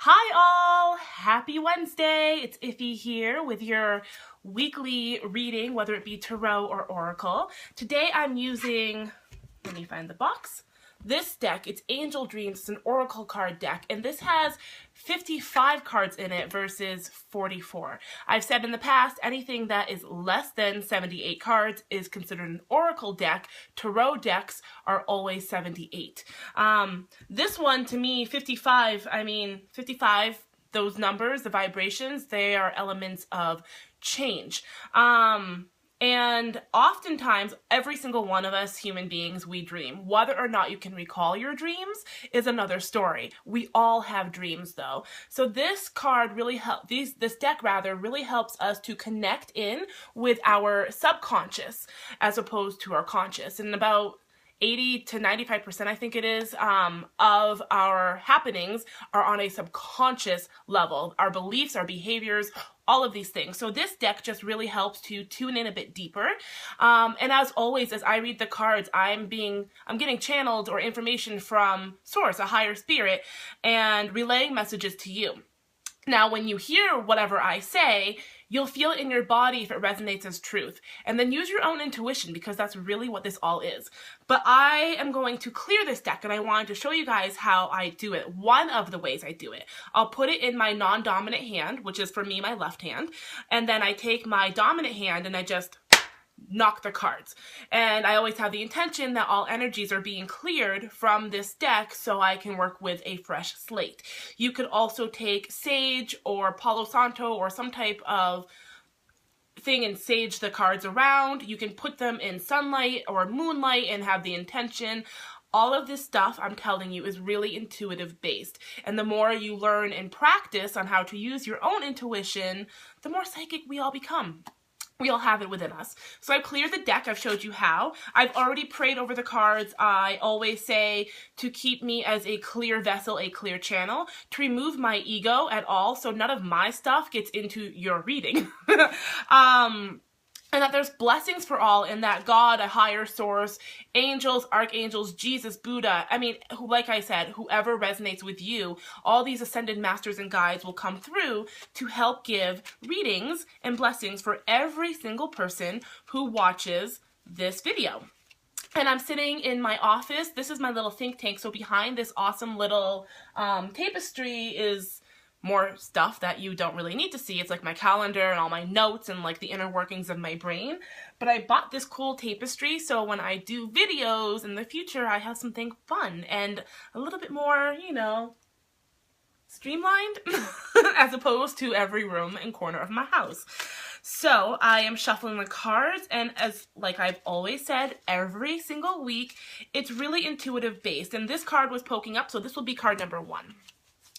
Hi all! Happy Wednesday! It's Iffy here with your weekly reading, whether it be Tarot or Oracle. Today I'm using, let me find the box, this deck. It's Angel Dreams. It's an Oracle card deck, and this has 55 cards in it versus 44. I've said in the past, anything that is less than 78 cards is considered an Oracle deck. Tarot decks are always 78. This one, to me, 55, 55, those numbers, the vibrations, they are elements of change. And oftentimes, every single one of us human beings, we dream. Whether or not you can recall your dreams is another story. We all have dreams though. So this card really this deck really helps us to connect in with our subconscious as opposed to our conscious. And about 80 to 95%, I think it is, of our happenings are on a subconscious level. Our beliefs, our behaviors, all of these things. So this deck just really helps to tune in a bit deeper. And as always, as I read the cards, I'm getting channeled or information from source, a higher spirit, and relaying messages to you. Now, when you hear whatever I say, you'll feel it in your body if it resonates as truth. And then use your own intuition, because that's really what this all is. But I am going to clear this deck, and I wanted to show you guys how I do it. One of the ways I do it. I'll put it in my non-dominant hand, which is for me my left hand. And then I take my dominant hand and I just knock the cards. And I always have the intention that all energies are being cleared from this deck so I can work with a fresh slate. You could also take sage or Palo Santo or some type of thing and sage the cards around. You can put them in sunlight or moonlight and have the intention. All of this stuff, I'm telling you, is really intuitive based. And the more you learn and practice on how to use your own intuition, the more psychic we all become. We all have it within us. So I've cleared the deck. I've showed you how. I've already prayed over the cards. I always say to keep me as a clear vessel, a clear channel, to remove my ego at all, so none of my stuff gets into your reading. And that there's blessings for all, and that God, a higher source, angels, archangels, Jesus, Buddha, like I said, whoever resonates with you, all these ascended masters and guides will come through to help give readings and blessings for every single person who watches this video. And I'm sitting in my office. This is my little think tank. So behind this awesome little tapestry is more stuff that you don't really need to see. It's like my calendar and all my notes and like the inner workings of my brain. But I bought this cool tapestry so when I do videos in the future, I have something fun and a little bit more, streamlined as opposed to every room and corner of my house. So I am shuffling the cards, and like I've always said, every single week, it's really intuitive based. And this card was poking up, so this will be card number 1.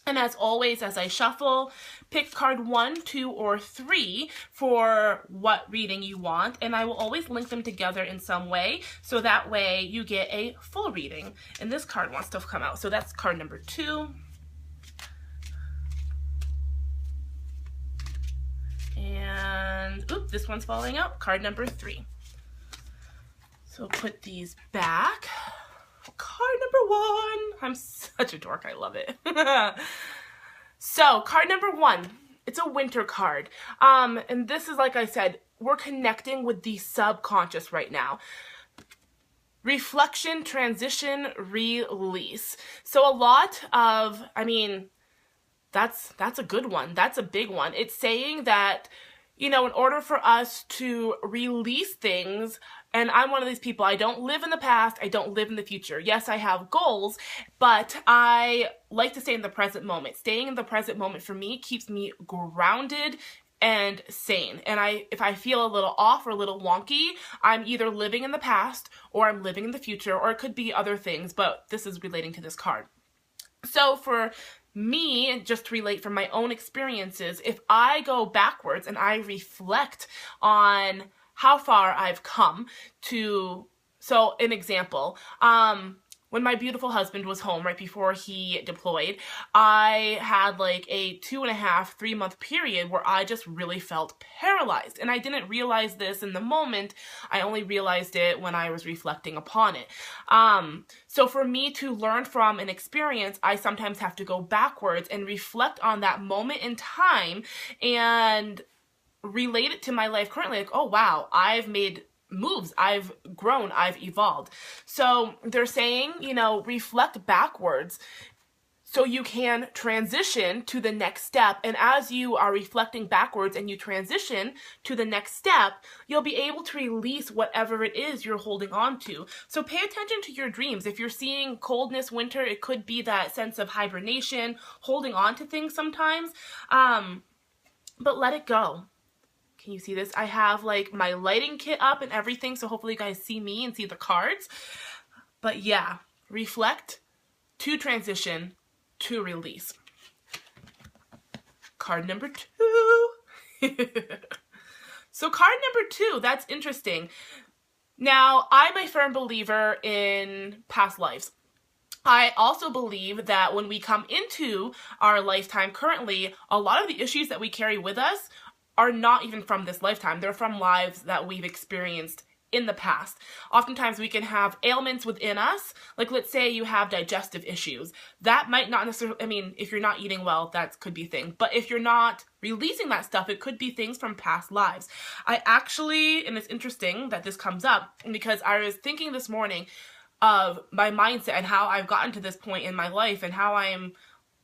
And as always, as I shuffle, pick card 1, 2, or 3 for what reading you want, and I will always link them together in some way, so that way you get a full reading. And this card wants to come out, so that's card number 2. And, oops, this one's falling out, card number 3. So put these back. Card number 1. I'm such a dork. I love it. So, card number 1. It's a winter card. And this is, like I said, we're connecting with the subconscious right now. Reflection, transition, release. So a lot of, that's a good one. That's a big one. It's saying that, in order for us to release things, and I'm one of these people, I don't live in the past, I don't live in the future. Yes, I have goals, but I like to stay in the present moment. Staying in the present moment for me keeps me grounded and sane. And if I feel a little off or a little wonky, I'm either living in the past or I'm living in the future, or it could be other things, but this is relating to this card. So for me, just to relate from my own experiences, if I go backwards and I reflect on how far I've come to, so an example, when my beautiful husband was home right before he deployed, I had like a 2.5, 3 month period where I just really felt paralyzed. And I didn't realize this in the moment. I only realized it when I was reflecting upon it. So for me to learn from an experience, I sometimes have to go backwards and reflect on that moment in time and relate it to my life currently. Like, oh wow, I've made moves, I've grown, I've evolved. So they're saying, you know, reflect backwards so you can transition to the next step. And as you are reflecting backwards and you transition to the next step, you'll be able to release whatever it is you're holding on to. So pay attention to your dreams. If you're seeing coldness, winter, it could be that sense of hibernation, holding on to things sometimes, but let it go. Can you see this? I have like my lighting kit up and everything, so hopefully you guys see me and see the cards. But yeah, reflect to transition to release. Card number 2. So card number 2, that's interesting. Now, I'm a firm believer in past lives. I also believe that when we come into our lifetime currently, a lot of the issues that we carry with us are not even from this lifetime. They're from lives that we've experienced in the past. Oftentimes we can have ailments within us. Like let's say you have digestive issues. That might not necessarily, I mean, if you're not eating well, that could be a thing. But if you're not releasing that stuff, it could be things from past lives. I actually, and it's interesting that this comes up because I was thinking this morning of my mindset and how I've gotten to this point in my life and how I am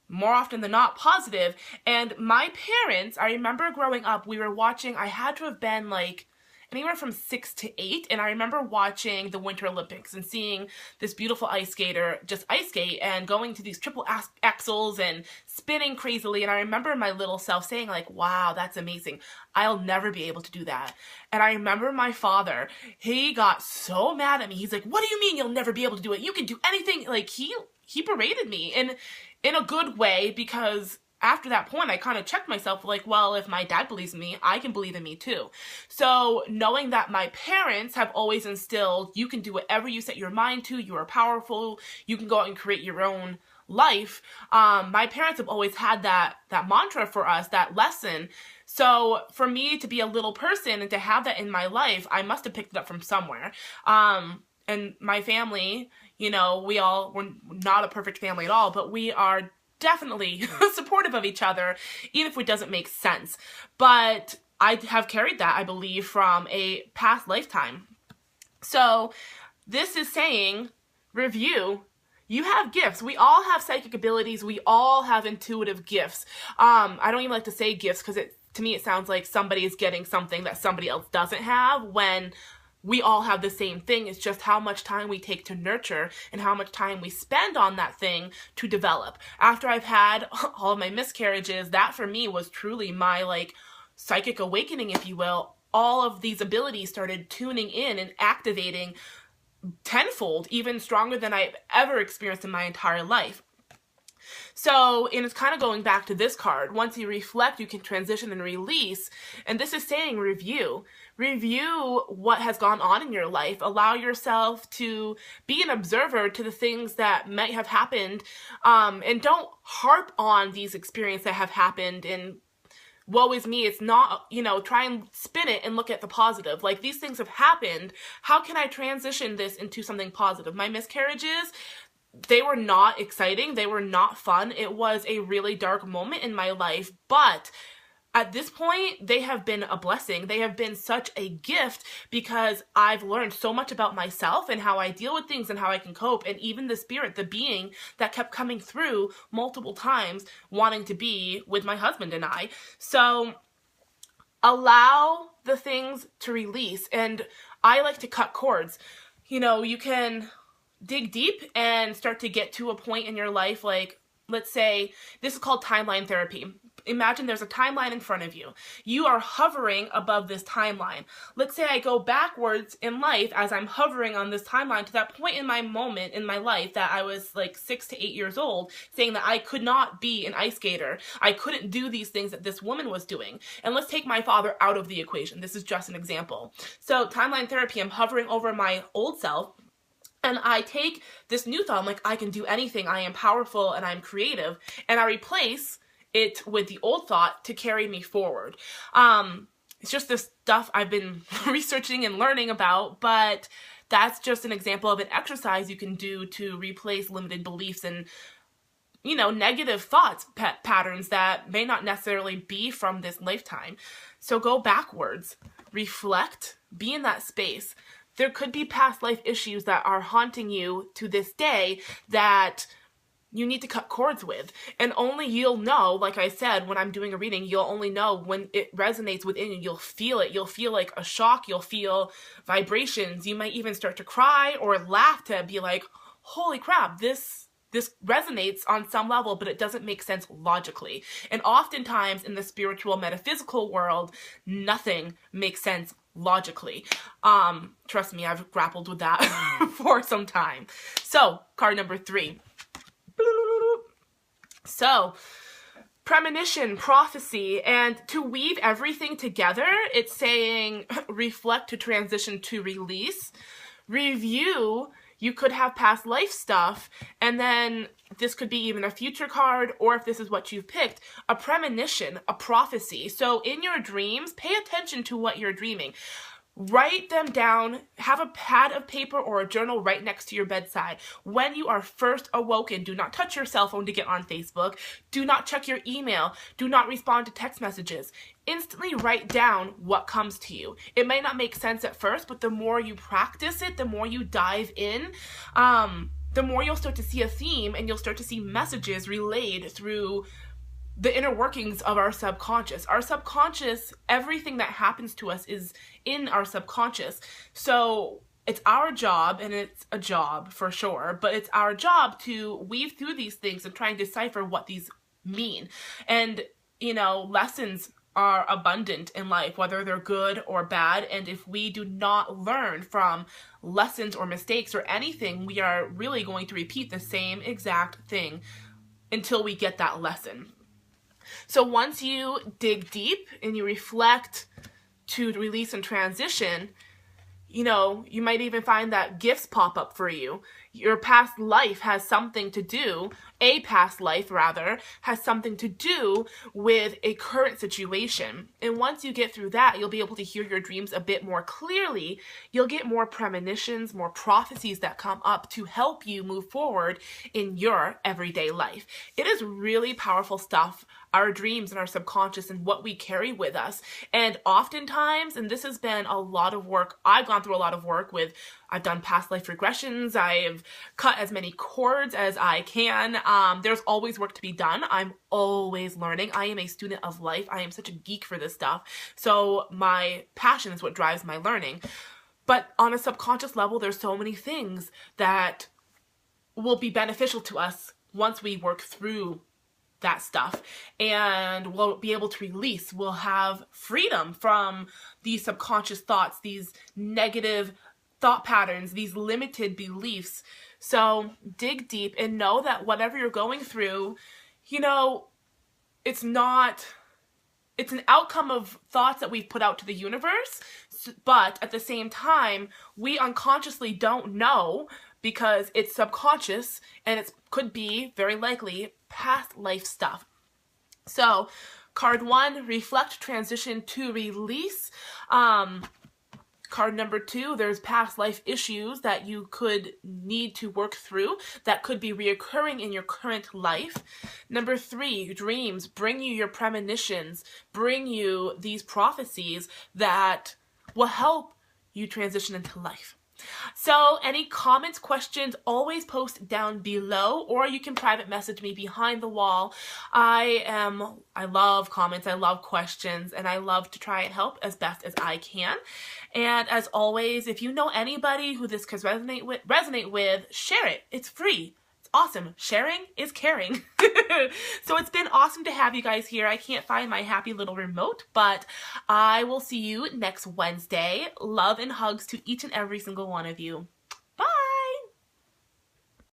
more often than not positive. And my parents, I remember growing up, we were watching, I had to have been like anywhere from 6 to 8, and I remember watching the Winter Olympics and seeing this beautiful ice skater just ice skate and going to these triple axels and spinning crazily. And I remember my little self saying like, wow, that's amazing. I'll never be able to do that. And I remember my father, he got so mad at me. He's like, what do you mean you'll never be able to do it? You can do anything. Like he berated me in a good way, because after that point, I kind of checked myself like, well, if my dad believes in me, I can believe in me too. So knowing that my parents have always instilled, you can do whatever you set your mind to, you are powerful, you can go out and create your own life. My parents have always had that mantra for us, that lesson. So for me to be a little person and to have that in my life, I must have picked it up from somewhere. And my family, you know, we're not a perfect family at all, but we are definitely supportive of each other, even if it doesn't make sense. But I have carried that, I believe, from a past lifetime. So this is saying, review. You have gifts. We all have psychic abilities. We all have intuitive gifts. I don't even like to say gifts because to me it sounds like somebody is getting something that somebody else doesn't have, when we all have the same thing. It's just how much time we take to nurture and how much time we spend on that thing to develop. After I've had all of my miscarriages, that for me was truly my like psychic awakening, if you will. All of these abilities started tuning in and activating tenfold, even stronger than I've ever experienced in my entire life. So, and it's kind of going back to this card. Once you reflect, you can transition and release. And this is saying review. Review what has gone on in your life. Allow yourself to be an observer to the things that might have happened. And don't harp on these experiences that have happened and woe is me. It's not, you know, try and spin it and look at the positive. Like, these things have happened. How can I transition this into something positive? My miscarriages, they were not exciting. They were not fun. It was a really dark moment in my life, but at this point, they have been a blessing. They have been such a gift because I've learned so much about myself and how I deal with things and how I can cope. And even the spirit, the being that kept coming through multiple times, wanting to be with my husband and I. So allow the things to release. And I like to cut cords. You know, you can dig deep and start to get to a point in your life, like, let's say, this is called timeline therapy. Imagine there's a timeline in front of you. You are hovering above this timeline. Let's say I go backwards in life as I'm hovering on this timeline to that point in my moment in my life that I was like 6 to 8 years old, saying that I could not be an ice skater. I couldn't do these things that this woman was doing. And let's take my father out of the equation. This is just an example. So timeline therapy, I'm hovering over my old self. And I take this new thought, I'm like, I can do anything, I am powerful and I'm creative, and I replace it with the old thought to carry me forward. It's just this stuff I've been researching and learning about, but that's just an example of an exercise you can do to replace limited beliefs and, you know, negative thoughts, patterns that may not necessarily be from this lifetime. So go backwards, reflect, be in that space. There could be past life issues that are haunting you to this day that you need to cut cords with. And only you'll know, like I said, when I'm doing a reading, you'll only know when it resonates within you. You'll feel it. You'll feel like a shock. You'll feel vibrations. You might even start to cry or laugh to be like, holy crap, this resonates on some level, but it doesn't make sense logically. And oftentimes in the spiritual metaphysical world, nothing makes sense logically. Trust me, I've grappled with that for some time. So, card number 3. So, premonition, prophecy, and to weave everything together, it's saying reflect to transition to release, review. You could have past life stuff, and then this could be even a future card, or if this is what you've picked, a premonition, a prophecy. So in your dreams, pay attention to what you're dreaming. Write them down, have a pad of paper or a journal right next to your bedside. When you are first awoken, do not touch your cell phone to get on Facebook. Do not check your email. Do not respond to text messages. Instantly write down what comes to you. It may not make sense at first, but the more you practice it, the more you dive in, the more you'll start to see a theme, and you'll start to see messages relayed through the inner workings of our subconscious. Our subconscious, everything that happens to us is in our subconscious. So it's our job, and it's a job for sure, but it's our job to weave through these things and try and decipher what these mean. And, you know, lessons are abundant in life, whether they're good or bad. And if we do not learn from lessons or mistakes or anything, we are really going to repeat the same exact thing until we get that lesson. So once you dig deep and you reflect to release and transition, you know, you might even find that gifts pop up for you. Your past life has something to do, a past life rather, has something to do with a current situation. And once you get through that, you'll be able to hear your dreams a bit more clearly. You'll get more premonitions, more prophecies that come up to help you move forward in your everyday life. It is really powerful stuff, our dreams and our subconscious and what we carry with us. And oftentimes, and this has been a lot of work, I've gone through a lot of work with, I've done past life regressions, I've cut as many cords as I can. There's always work to be done. I'm always learning. I am a student of life. I am such a geek for this stuff. So my passion is what drives my learning. But on a subconscious level, there's so many things that will be beneficial to us once we work through that stuff, and we'll be able to release. We'll have freedom from these subconscious thoughts, these negative thought patterns, these limited beliefs. So dig deep and know that whatever you're going through, you know, it's an outcome of thoughts that we've put out to the universe, but at the same time, we unconsciously don't know because it's subconscious, and it could be very likely past life stuff. So card 1, reflect, transition to release. Card number 2, there's past life issues that you could need to work through that could be reoccurring in your current life. Number 3, dreams bring you your premonitions, bring you these prophecies that will help you transition into life. So any comments, questions, always post down below, or you can private message me behind the wall. I love comments, I love questions, and I love to try and help as best as I can. And as always, if you know anybody who this could resonate with, share it. It's free. It's awesome. Sharing is caring. So it's been awesome to have you guys here. I can't find my happy little remote, but I will see you next Wednesday. Love and hugs to each and every single one of you.